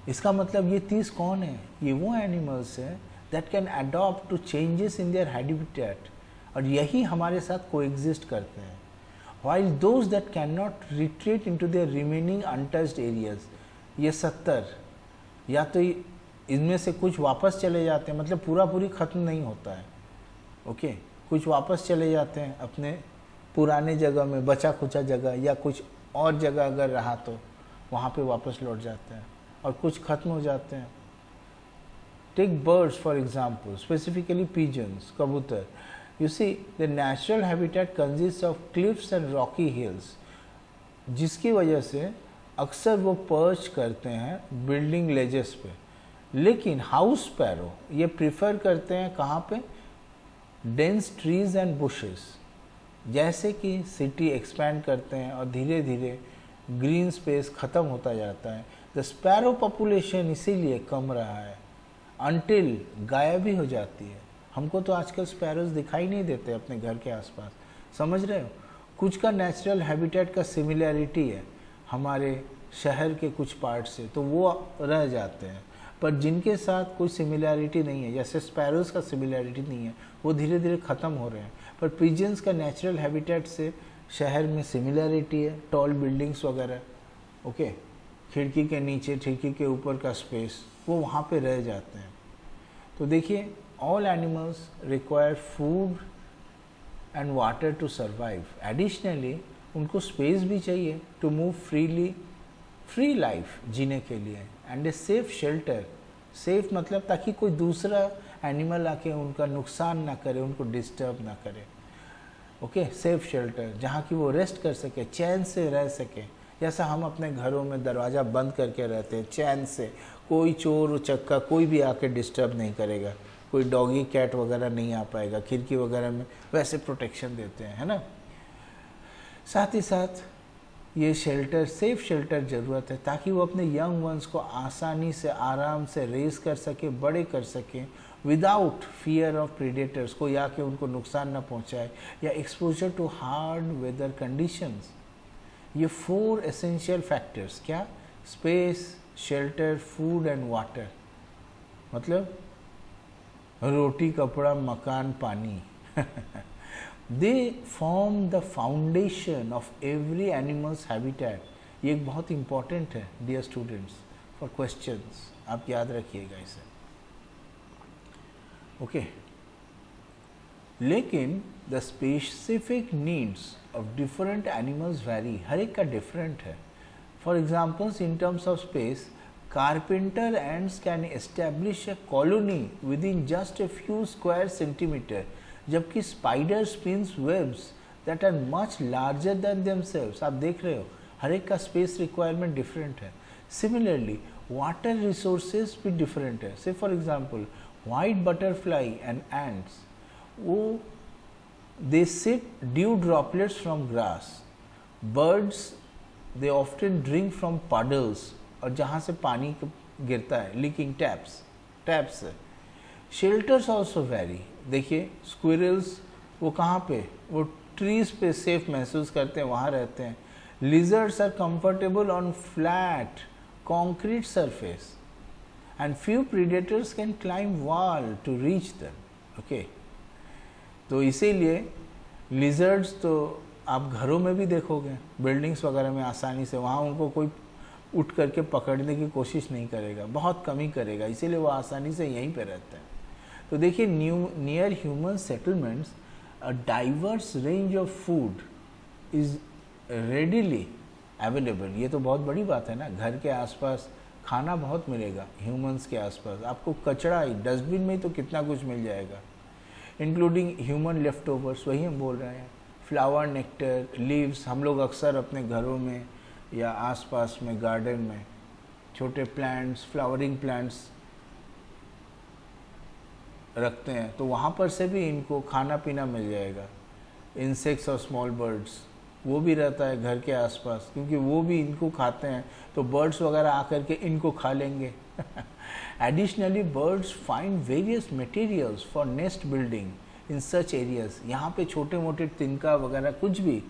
इसका मतलब ये 30 कौन है? ये वो एनिमल्स हैं that can adopt to changes in their habitat, और यही हमारे साथ कोएग्जिस्ट करते हैं। while those that cannot retreat into their remaining untouched areas, ये 70 या तो इनमें से कुछ वापस चले जाते हैं, मतलब पूरा पूरी ख़त्म नहीं होता है, ओके। कुछ वापस चले जाते हैं अपने पुराने जगह में, बचा खुचा जगह, या कुछ और जगह अगर रहा तो वहाँ पे वापस लौट जाते हैं, और कुछ खत्म हो जाते हैं। Take birds for example, specifically pigeons, कबूतर। You see the natural habitat consist of cliffs and rocky hills, जिसकी वजह से अक्सर वो पर्च करते हैं बिल्डिंग लेजेस पे। लेकिन हाउस स्पैरो ये प्रिफर करते हैं कहाँ पे? Dense trees and bushes. जैसे कि सिटी एक्सपैंड करते हैं और धीरे धीरे ग्रीन स्पेस ख़त्म होता जाता है, द स्पैरो पॉपुलेशन इसीलिए कम रहा है, अनटिल गायब ही हो जाती है। हमको तो आजकल स्पैरोज दिखाई नहीं देते अपने घर के आसपास, समझ रहे हो? कुछ का नेचुरल हैबिटेट का सिमिलैरिटी है हमारे शहर के कुछ पार्ट से, तो वो रह जाते हैं। पर जिनके साथ कोई सिमिलैरिटी नहीं है, जैसे स्पैरोज का सिमिलैरिटी नहीं है, वो धीरे धीरे ख़त्म हो रहे हैं। पर पिजन्स का नेचुरल हैबिटेट से शहर में सिमिलैरिटी है, टॉल बिल्डिंग्स वगैरह, ओके, खिड़की के नीचे खिड़की के ऊपर का स्पेस, वो वहाँ पे रह जाते हैं। तो देखिए, all animals require food and water to survive. Additionally उनको स्पेस भी चाहिए टू मूव फ्री लाइफ जीने के लिए, and a safe shelter. Safe मतलब ताकि कोई दूसरा एनिमल आके उनका नुकसान ना करे, उनको डिस्टर्ब ना करे। ओके, सेफ शेल्टर, जहाँ की वो रेस्ट कर सके, चैन से रह सके। जैसा हम अपने घरों में दरवाज़ा बंद करके रहते हैं चैन से, कोई चोर चक्का कोई भी आके डिस्टर्ब नहीं करेगा, कोई डॉगी कैट वगैरह नहीं आ पाएगा, खिड़की वगैरह में वैसे प्रोटेक्शन देते हैं, है ना। साथ ही साथ ये शेल्टर, सेफ शेल्टर ज़रूरत है ताकि वो अपने यंग वंस को आसानी से आराम से रेस कर सके, बड़े कर सके, विदाउट फियर ऑफ प्रीडेटर्स, कोई आके उनको नुकसान ना पहुंचाए, या exposure to hard weather conditions. ये 4 एसेंशियल फैक्टर्स, क्या? Space, shelter, food and water, मतलब रोटी, कपड़ा, मकान, पानी। They form the foundation of every animal's habitat. ये एक बहुत important है dear students for questions, आप याद रखिएगा इसे, ओके। लेकिन the specific needs of different animals vary, हर एक का different है। For examples, in terms of space, carpenter ants can establish a colony within just a few square centimeter, जबकि spider spins webs that are much larger than themselves. आप देख रहे हो, हर एक का स्पेस रिक्वायरमेंट डिफरेंट है। सिमिलरली वाटर रिसोर्सेज भी डिफरेंट है। Say for example white butterfly and ants, वो they sit dew droplets from grass. Birds they often drink from puddles, और जहाँ से पानी गिरता है, लीकिंग टैप्स है। Shelters also vary. देखिए, स्क्विरल्स वो कहाँ पे, वो ट्रीज पे सेफ महसूस करते हैं, वहाँ रहते हैं। Lizards are comfortable on flat concrete surface, and few predators can climb wall to reach them, okay. तो इसीलिए लिजर्ड्स तो आप घरों में भी देखोगे, बिल्डिंग्स वगैरह में आसानी से, वहाँ उनको कोई उठ करके पकड़ने की कोशिश नहीं करेगा, बहुत कम ही करेगा, इसीलिए वो आसानी से यहीं पे रहते हैं। तो देखिए, near human settlements a diverse range of food is readily available. ये तो बहुत बड़ी बात है ना, घर के आसपास खाना बहुत मिलेगा ह्यूमंस के आसपास। आपको कचरा ही डस्टबिन में तो कितना कुछ मिल जाएगा, इंक्लूडिंग ह्यूमन लेफ्ट ओवर्स, वही हम बोल रहे हैं। फ्लावर, नेक्टर, लीव्स, हम लोग अक्सर अपने घरों में या आसपास में गार्डन में छोटे प्लांट्स, फ्लावरिंग प्लांट्स रखते हैं, तो वहाँ पर से भी इनको खाना पीना मिल जाएगा। इंसेक्ट्स और स्मॉल बर्ड्स, वो भी रहता है घर के आसपास, क्योंकि वो भी इनको खाते हैं, तो बर्ड्स वगैरह आकर के इनको खा लेंगे। Additionally birds find various materials for nest building in such areas. यहाँ पे छोटे मोटे तिनका वगैरह कुछ भी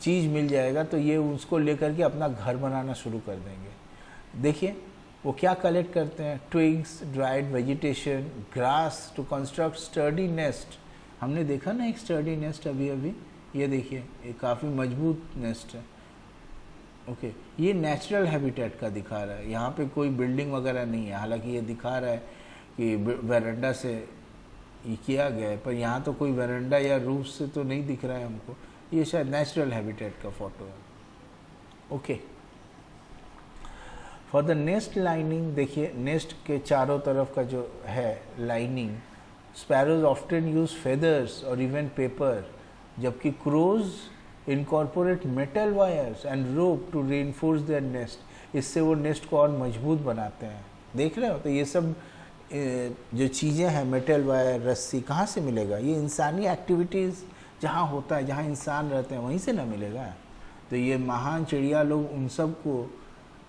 चीज़ मिल जाएगा, तो ये उसको लेकर के अपना घर बनाना शुरू कर देंगे। देखिए, वो क्या कलेक्ट करते हैं? Twigs, dried vegetation, grass to construct sturdy nest. हमने देखा ना एक स्टर्डी नेस्ट अभी, ये देखिए, ये काफ़ी मजबूत नेस्ट है, ओके। ये नेचुरल हैबिटेट का दिखा रहा है, यहाँ पे कोई बिल्डिंग वगैरह नहीं है। हालांकि ये दिखा रहा है कि वेरांडा से ये किया गया है, पर यहाँ तो कोई वेरांडा या रूफ से तो नहीं दिख रहा है हमको। ये शायद नेचुरल हैबिटेट का फ़ोटो है, okay. For the nest lining, देखिए नेस्ट के चारों तरफ का जो है lining, sparrows often use feathers और इवन पेपर, जबकि crows incorporate metal wires and rope to reinforce their nest. इससे वो नेस्ट को और मजबूत बनाते हैं। देख रहे हो, तो ये सब जो चीज़ें हैं, मेटल वायर, रस्सी, कहाँ से मिलेगा? ये इंसानी एक्टिविटीज़ जहाँ होता है, जहाँ इंसान रहते हैं, वहीं से ना मिलेगा। तो ये महान चिड़िया लोग उन सब को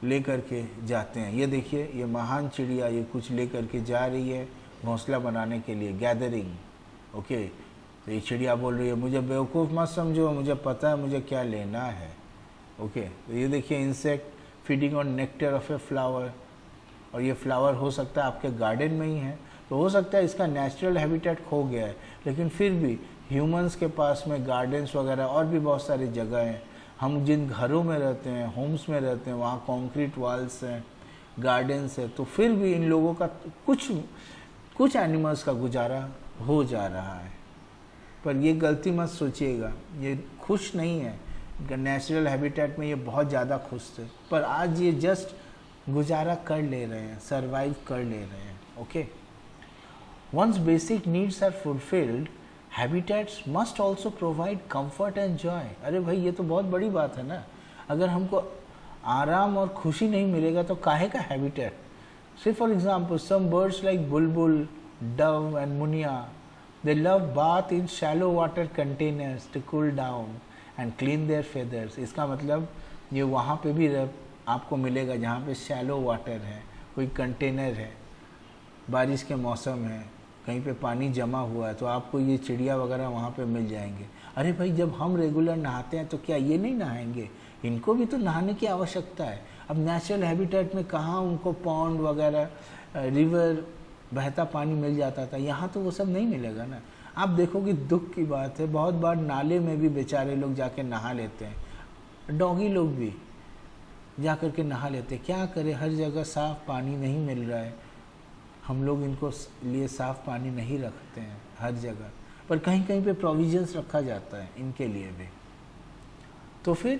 ले कर के जाते हैं। ये देखिए, ये महान चिड़िया ये कुछ ले कर के जा रही है घोंसला बनाने के लिए, गैदरिंग। ओके, तो ये चिड़िया बोल रही है मुझे बेवकूफ़ मत समझो, मुझे पता है मुझे क्या लेना है। ओके, तो ये देखिए, insect feeding on nectar of a flower, और ये फ्लावर हो सकता है आपके गार्डन में ही है, तो हो सकता है इसका नेचुरल हैबिटेट खो गया है, लेकिन फिर भी ह्यूमंस के पास में गार्डन्स वगैरह और भी बहुत सारी जगह हैं। हम जिन घरों में रहते हैं, होम्स में रहते हैं, वहाँ कंक्रीट वॉल्स हैं, गार्डन्स है, तो फिर भी इन लोगों का कुछ एनिमल्स का गुजारा हो जा रहा है। पर ये गलती मत सोचिएगा, ये खुश नहीं है। नेचुरल हैबिटेट में ये बहुत ज़्यादा खुश थे, पर आज ये जस्ट गुजारा कर ले रहे हैं, सरवाइव कर ले रहे हैं। Okay, once basic needs are fulfilled, habitats must also provide comfort and joy. अरे भाई, ये तो बहुत बड़ी बात है ना। अगर हमको आराम और खुशी नहीं मिलेगा तो काहे का habitat? Say for example, some birds like bulbul, dove and munia, they love bath in shallow water containers to cool down and clean their feathers। इसका मतलब ये वहाँ पे भी आपको मिलेगा जहाँ पे शैलो वाटर है, कोई कंटेनर है, बारिश के मौसम है, कहीं पे पानी जमा हुआ है, तो आपको ये चिड़िया वगैरह वहाँ पे मिल जाएंगे। अरे भाई, जब हम रेगुलर नहाते हैं तो क्या ये नहीं नहाएंगे? इनको भी तो नहाने की आवश्यकता है। अब नेचुरल हैबिटेट में कहाँ उनको पॉन्ड वगैरह, रिवर, बहता पानी मिल जाता था, यहाँ तो वो सब नहीं मिलेगा ना। आप देखोगे, दुख की बात है, बहुत बार नाले में भी बेचारे लोग जाके नहा लेते हैं, डॉगी लोग भी जा कर के नहा लेते हैं। क्या करें, हर जगह साफ़ पानी नहीं मिल रहा है, हम लोग इनको लिए साफ़ पानी नहीं रखते हैं हर जगह, पर कहीं कहीं पे प्रोविजंस रखा जाता है इनके लिए भी। तो फिर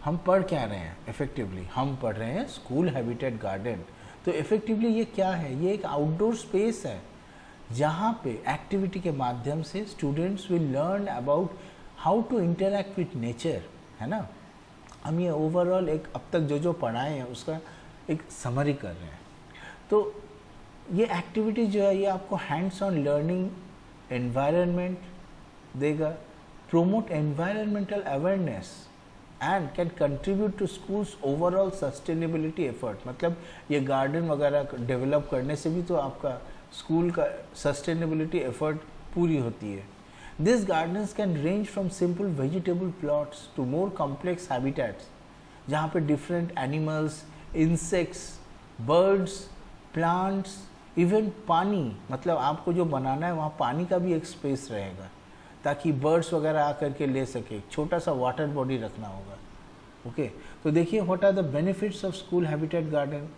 हम पढ़ क्या रहे हैं इफ़ेक्टिवली? हम पढ़ रहे हैं स्कूल हैबिटेट गार्डन। तो इफ़ेक्टिवली ये क्या है? ये एक आउटडोर स्पेस है जहाँ पे एक्टिविटी के माध्यम से students will learn about how to interact with nature, है ना। हम ये ओवरऑल एक अब तक जो पढ़ाए हैं उसका एक समरी कर रहे हैं। तो ये एक्टिविटी जो है ये आपको हैंड्स ऑन लर्निंग एनवायरनमेंट देगा, promote environmental awareness and can contribute to schools overall sustainability effort. मतलब ये गार्डन वगैरह डेवलप करने से भी तो आपका स्कूल का सस्टेनेबिलिटी एफर्ट पूरी होती है। This gardens can range from simple vegetable plots to more complex habitats, जहाँ पे different animals, insects, birds, plants, even पानी, मतलब आपको जो बनाना है वहाँ पानी का भी एक स्पेस रहेगा ताकि बर्ड्स वगैरह आकर के ले सके। छोटा सा वाटर बॉडी रखना होगा। ओके, तो देखिए what are the benefits of school habitat garden.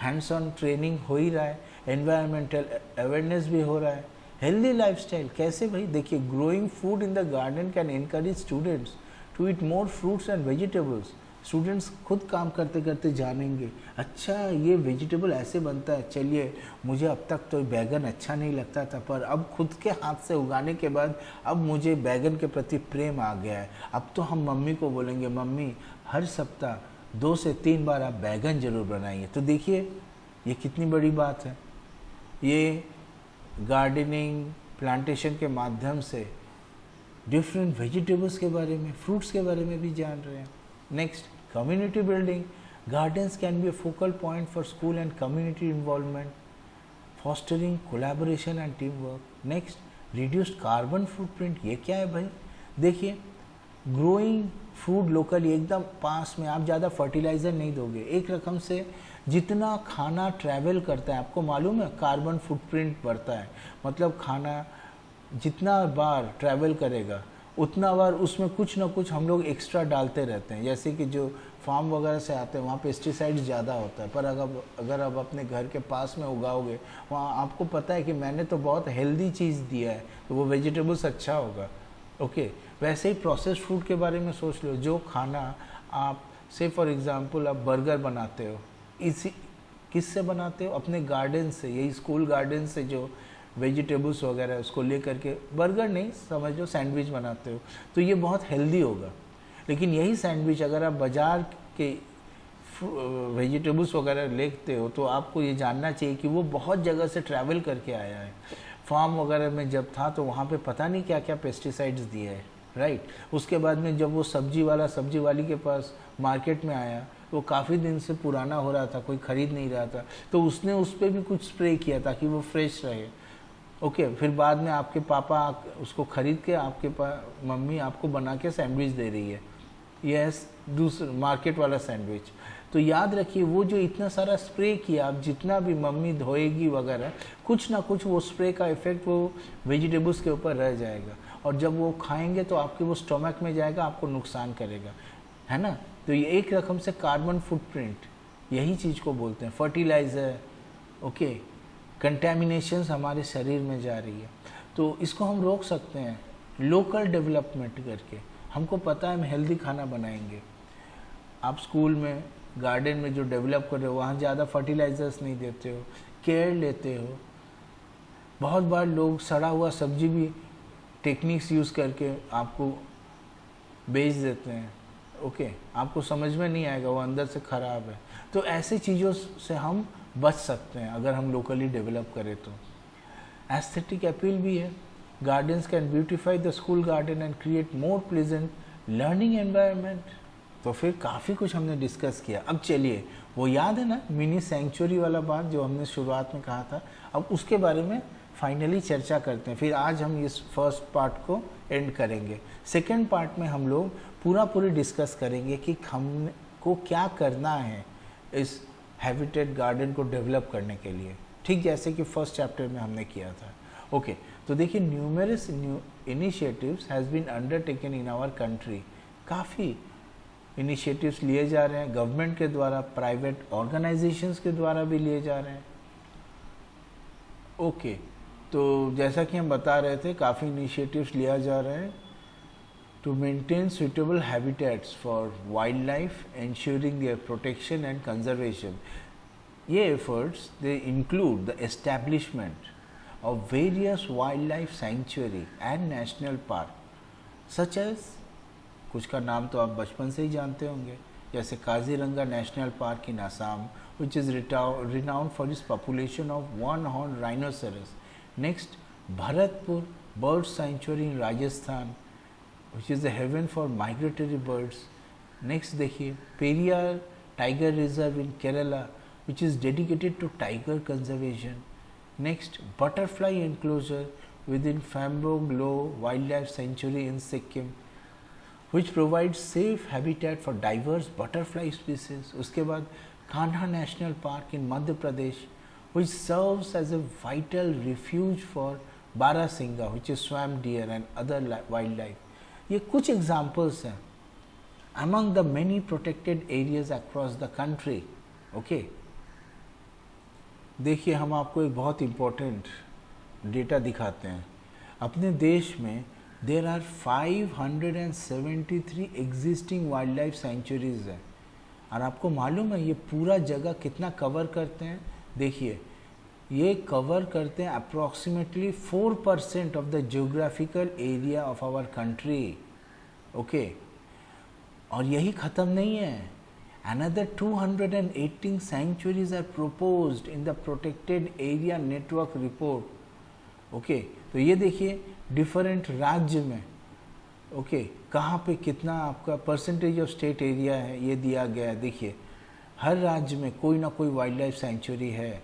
Hands on training हो ही रहा है, एनवायरमेंटल अवेयरनेस भी हो रहा है, हेल्दी लाइफस्टाइल कैसे भाई? देखिए, growing food in the garden can encourage students to eat more fruits and vegetables. Students खुद काम करते करते जानेंगे, अच्छा ये वेजिटेबल ऐसे बनता है, चलिए मुझे अब तक तो बैगन अच्छा नहीं लगता था, पर अब खुद के हाथ से उगाने के बाद अब मुझे बैगन के प्रति प्रेम आ गया है। अब तो हम मम्मी को बोलेंगे, मम्मी हर सप्ताह 2 से 3 बार आप बैगन ज़रूर बनाइए। तो देखिए ये कितनी बड़ी बात है। ये गार्डनिंग, प्लांटेशन के माध्यम से डिफरेंट वेजिटेबल्स के बारे में, फ्रूट्स के बारे में भी जान रहे हैं। Next, community building. Gardens can be a focal point for school and community involvement, fostering collaboration and teamwork. Next, reduced carbon footprint. ये क्या है भाई? देखिए, growing food locally, एकदम पास में, आप ज़्यादा फर्टिलाइज़र नहीं दोगे। एक रकम से जितना खाना ट्रैवल करता है, आपको मालूम है कार्बन फुटप्रिंट बढ़ता है। मतलब खाना जितना बार ट्रैवल करेगा उतना बार उसमें कुछ ना कुछ हम लोग एक्स्ट्रा डालते रहते हैं। जैसे कि जो फार्म वगैरह से आते हैं वहाँ पेस्टिसाइड्स ज़्यादा होता है, पर अगर आप अपने घर के पास में उगाओगे, वहाँ आपको पता है कि मैंने तो बहुत हेल्दी चीज़ दिया है, तो वो वेजिटेबल्स अच्छा होगा। ओके, वैसे ही प्रोसेस्ड फूड के बारे में सोच लो। जो खाना आप से फॉर एग्जांपल आप बर्गर बनाते हो, इसी किससे बनाते हो? अपने गार्डन से, यही स्कूल गार्डन से जो वेजिटेबल्स वगैरह उसको ले करके बर्गर नहीं समझ लो सैंडविच बनाते हो, तो ये बहुत हेल्दी होगा। लेकिन यही सैंडविच अगर आप बाज़ार के वेजिटेबल्स वगैरह लेते हो तो आपको ये जानना चाहिए कि वो बहुत जगह से ट्रैवल करके आया है। फार्म वगैरह में जब था तो वहाँ पे पता नहीं क्या क्या पेस्टिसाइड्स दिए हैं, राइट। उसके बाद में जब वो सब्जी वाला सब्जी वाली के पास मार्केट में आया, वो काफ़ी दिन से पुराना हो रहा था, कोई ख़रीद नहीं रहा था, तो उसने उस पर भी कुछ स्प्रे किया ताकि वो फ्रेश रहे। ओके, फिर बाद में आपके पापा उसको ख़रीद के आपके मम्मी आपको बना के सैंडविच दे रही है, यस, दूसरा मार्केट वाला सैंडविच। तो याद रखिए वो जो इतना सारा स्प्रे किया, आप जितना भी मम्मी धोएगी वगैरह, कुछ ना कुछ वो स्प्रे का इफेक्ट वो वेजिटेबल्स के ऊपर रह जाएगा, और जब वो खाएंगे तो आपके वो स्टोमक में जाएगा, आपको नुकसान करेगा, है ना। तो ये एक रकम से कार्बन फुटप्रिंट, यही चीज़ को बोलते हैं, फर्टिलाइज़र, ओके, कंटेमिनेशंस हमारे शरीर में जा रही है। तो इसको हम रोक सकते हैं लोकल डेवलपमेंट करके। हमको पता है हम हेल्दी खाना बनाएंगे। आप स्कूल में गार्डन में जो डेवलप कर रहे हो वहाँ ज़्यादा फर्टिलाइज़र्स नहीं देते हो, केयर लेते हो। बहुत बार लोग सड़ा हुआ सब्जी भी टेक्निक्स यूज़ करके आपको बेच देते हैं, ओके, आपको समझ में नहीं आएगा, वो अंदर से ख़राब है। तो ऐसी चीज़ों से हम बच सकते हैं अगर हम लोकली डेवलप करें तो। एस्थेटिक अपील भी है, gardens can beautify the school garden and create more pleasant learning environment. तो फिर काफ़ी कुछ हमने डिस्कस किया। अब चलिए, वो याद है ना मिनी सेंचुरी वाला बात जो हमने शुरुआत में कहा था, अब उसके बारे में फाइनली चर्चा करते हैं। फिर आज हम इस फर्स्ट पार्ट को एंड करेंगे। सेकेंड पार्ट में हम लोग पूरी डिस्कस करेंगे कि हमको क्या करना है इस हैबिटेट गार्डन को डेवलप करने के लिए, ठीक जैसे कि फर्स्ट चैप्टर में हमने किया था। ओके, तो देखिए, numerous initiatives has been undertaken in our country. काफ़ी इनिशिएटिव्स लिए जा रहे हैं गवर्नमेंट के द्वारा, प्राइवेट ऑर्गेनाइजेशंस के द्वारा भी लिए जा रहे हैं। ओके, तो जैसा कि हम बता रहे थे, काफ़ी इनिशिएटिव्स लिया जा रहे हैं to maintain suitable habitats for wildlife, ensuring their protection and conservation. ये efforts they include the establishment of various wildlife sanctuary and national park, such as, कुछ का नाम तो आप बचपन से ही जानते होंगे, जैसे Kaziranga national park in Assam, which is renowned for its population of one-horned rhinoceros. Next, Bharatpur Bird Sanctuary in Rajasthan, which is the heaven for migratory birds. Next देखिए, Periyar Tiger Reserve in Kerala, which is dedicated to tiger conservation. Next, Butterfly Enclosure within Phambog Low Wildlife Sanctuary in Sikkim, which provides safe habitat for diverse butterfly species. उसके बाद Kanha National Park in Madhya Pradesh, which serves as a vital refuge for Barasingha, which is swamp deer and other wildlife. ये कुछ examples हैं among the many protected areas across the country. Okay, देखिए, हम आपको एक बहुत इम्पोर्टेंट डेटा दिखाते हैं। अपने देश में there are 573 existing wild life sanctuaries हैं, और आपको मालूम है ये पूरा जगह कितना कवर करते हैं? देखिए, ये कवर करते हैं approximately 4% of the geographical area of our country. Okay, और यही ख़त्म नहीं है, another 218 sanctuaries are proposed in the protected area network report. Okay, तो ये देखिए डिफरेंट राज्य में, ओके, कहाँ पे कितना आपका परसेंटेज ऑफ स्टेट एरिया है ये दिया गया है। देखिए, हर राज्य में कोई ना कोई वाइल्ड लाइफ सेंचुरी है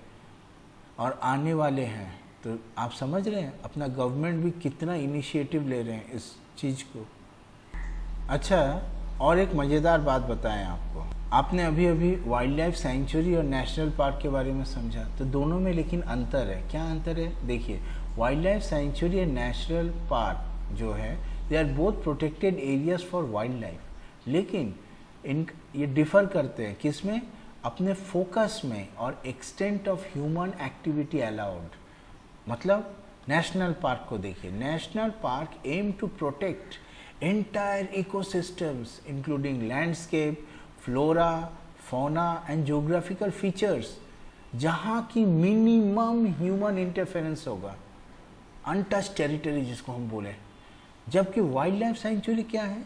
और आने वाले हैं। तो आप समझ रहे हैं अपना गवर्नमेंट भी कितना इनिशिएटिव ले रहे हैं इस चीज़ को। अच्छा, और एक मज़ेदार बात बताएं आपको, आपने अभी अभी वाइल्ड लाइफ सेंचुरी और नेशनल पार्क के बारे में समझा, तो दोनों में लेकिन अंतर है। क्या अंतर है? देखिए, wild life sanctuary and national park जो है, they are both protected areas for wild life, लेकिन ये डिफ़र करते हैं किस में? अपने फोकस में और extent of human activity allowed. मतलब नेशनल पार्क को देखिए, national park aim to protect entire ecosystems including landscape, flora, fauna and geographical features जहाँ की मिनिमम ह्यूमन इंटरफेरेंस होगा, अनटच टेरिटरी जिसको हम बोले। जबकि वाइल्ड लाइफ सेंचुरी क्या है,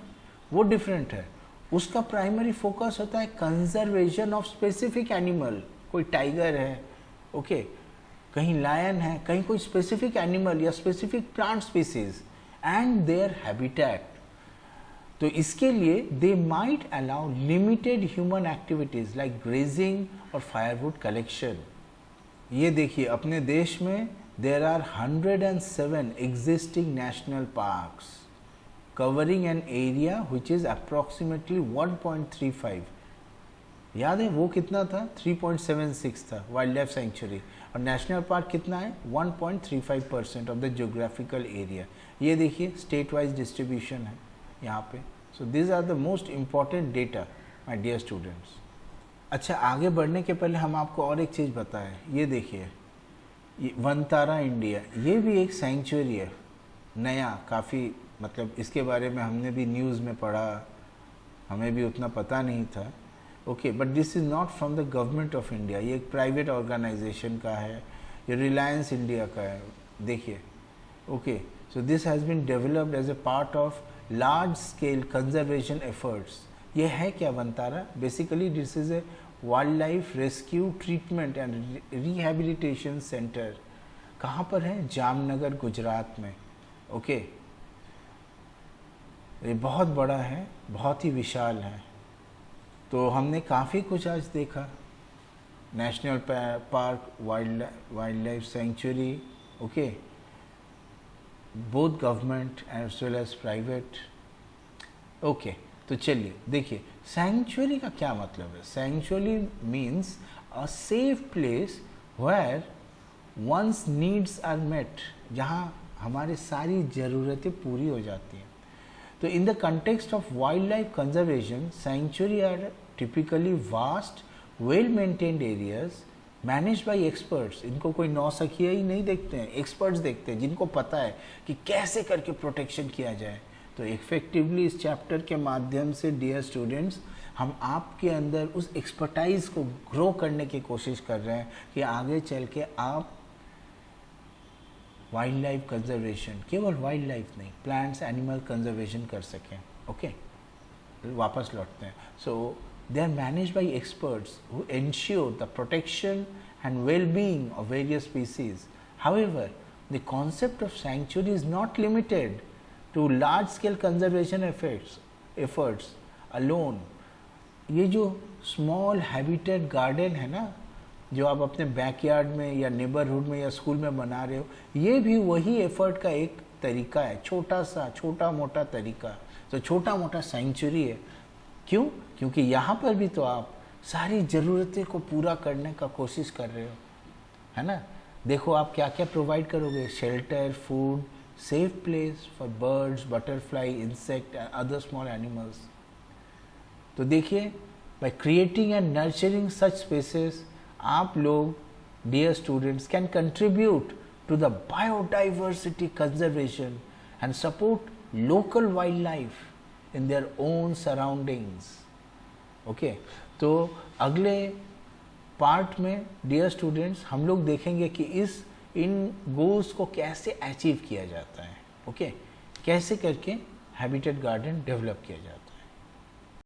वो डिफरेंट है। उसका प्राइमरी फोकस होता है कंजर्वेशन ऑफ स्पेसिफिक एनिमल, कोई टाइगर है, ओके, कहीं लायन है, कहीं कोई स्पेसिफिक एनिमल या specific plant species and their habitat. तो इसके लिए they might allow limited human activities like grazing और फायरवुड कलेक्शन। ये देखिए अपने देश में there are 107 existing national parks covering an area which is approximately 1.35। याद है वो कितना था, 3.76 था वाइल्ड लाइफ सेंचुरी, और नेशनल पार्क कितना है 1.35% ऑफ द ज्योग्राफिकल एरिया। ये देखिए स्टेट वाइज डिस्ट्रीब्यूशन है यहाँ पे। So this are the most important data my dear students. अच्छा, आगे बढ़ने के पहले हम आपको और एक चीज़ बताएं। ये देखिए वनतारा इंडिया, ये भी एक सेंचुरी है, नया काफ़ी, मतलब इसके बारे में हमने भी न्यूज़ में पढ़ा, हमें भी उतना पता नहीं था, okay, but this is not from the government of India, ये एक प्राइवेट ऑर्गेनाइजेशन का है, ये रिलायंस इंडिया का है, देखिए, okay. So this has been developed as a part of large scale conservation efforts. ये है क्या Vantara? Basically this is a wild life rescue treatment and rehabilitation centre. कहाँ पर है? जामनगर, गुजरात में, ओके। ये बहुत बड़ा है, बहुत ही विशाल है। तो हमने काफ़ी कुछ आज देखा, national park, wild life sanctuary, okay, both government as well as private, okay. तो चलिए देखिए सेंचुरी का क्या मतलब है। Sanctuary means a safe place where one's needs are met, जहाँ हमारी सारी ज़रूरतें पूरी हो जाती हैं। तो in the context of wild life conservation, sanctuary are typically vast well maintained areas manage by experts. इनको कोई नौसखिया ही नहीं देखते हैं, एक्सपर्ट्स देखते हैं जिनको पता है कि कैसे करके प्रोटेक्शन किया जाए। तो इफेक्टिवली इस चैप्टर के माध्यम से डियर स्टूडेंट्स हम आपके अंदर उस एक्सपर्टाइज को ग्रो करने की कोशिश कर रहे हैं कि आगे चल के आप वाइल्ड लाइफ कंजर्वेशन, केवल वाइल्ड लाइफ नहीं, प्लांट्स एनिमल कंजर्वेशन कर सकें, ओके। वापस लौटते हैं। सो they are managed by experts who ensure the protection and well-being of various species. However, the concept of sanctuary is not limited to large-scale conservation efforts alone. ये जो small habitat garden है ना, जो आप अपने बैकयार्ड में या neighbourhood में या स्कूल में बना रहे हो, ये भी वही एफर्ट का एक तरीका है, छोटा मोटा तरीका। तो छोटा मोटा सेंचुरी है। क्यों? क्योंकि यहाँ पर भी तो आप सारी ज़रूरतें को पूरा करने का कोशिश कर रहे हो, है ना। देखो आप क्या क्या प्रोवाइड करोगे, shelter, food, safe place for birds, butterfly, insect and other small animals. तो देखिए by creating and nurturing such spaces, आप लोग dear students can contribute to the biodiversity conservation and support local wild life in their own surroundings, okay। तो अगले part में dear students हम लोग देखेंगे कि इन गोल्स को कैसे अचीव किया जाता है, ओके, कैसे करके हैबिटेट गार्डन डेवलप किया जाता है।